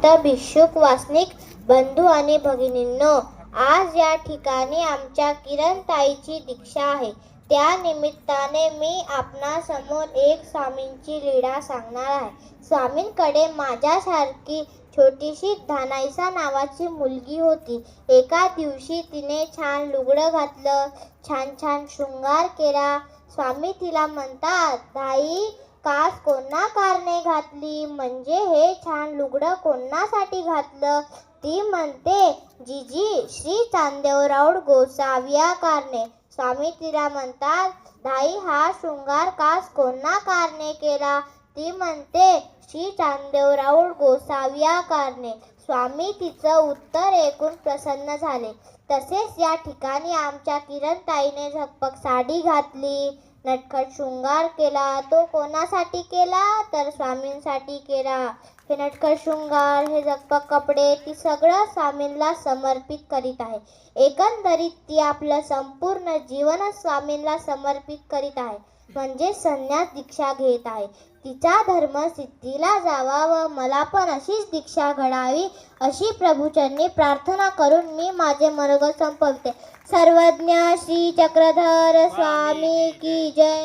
संत भिक्षुक वासनिक बंधू आणि भगिनींनो, आज या ठिकाणी आमच्या किरणताईची दीक्षा आहे. त्या निमित्ताने मी आपणासमोर एक स्वामींची लीळा सांगणार आहे. स्वामींकडे माझ्यासारखी छोटीशी धानाईसा नावाची मुलगी होती. एका दिवशी तिने छान लुगडं घातलं, छान छान शृंगार केला. स्वामी तिला म्हणतात, धाई, कास कोणा कारणे घातली, म्हणजे हे छान लुगडं कोणासाठी घातलं? ती म्हणते, जिजी, श्री चांदेवराव गोसाव्या कारणे. स्वामी तिला म्हणतात, धाई, हा शृंगार कास कोणा कारणे केला? ती म्हणते, श्री चांदेवराव गोसाव्या कारणे. स्वामी तिचं उत्तर ऐकून प्रसन्न झाले. तसेच या ठिकाणी आमच्या किरणताईने झकपक साडी घातली, नटखट शृंगार केला. तो कोणासाठी केला? तर स्वामींसाठी केला. हे नटखट शृंगार, हे झकपक कपडे ती सगळं स्वामींना समर्पित करीत आहे. एकंदरीत ती आपलं संपूर्ण जीवनच स्वामींना समर्पित करीत आहे, म्हणजे संन्यास दीक्षा घेत आहे. तिचा धर्म सिद्धीला जावा व मला पण अशीच दीक्षा घडावी, अशी प्रभूचरणी प्रार्थना करून मी माझे मनोगत संपवते. सर्वज्ञ श्री चक्रधर स्वामी की जय.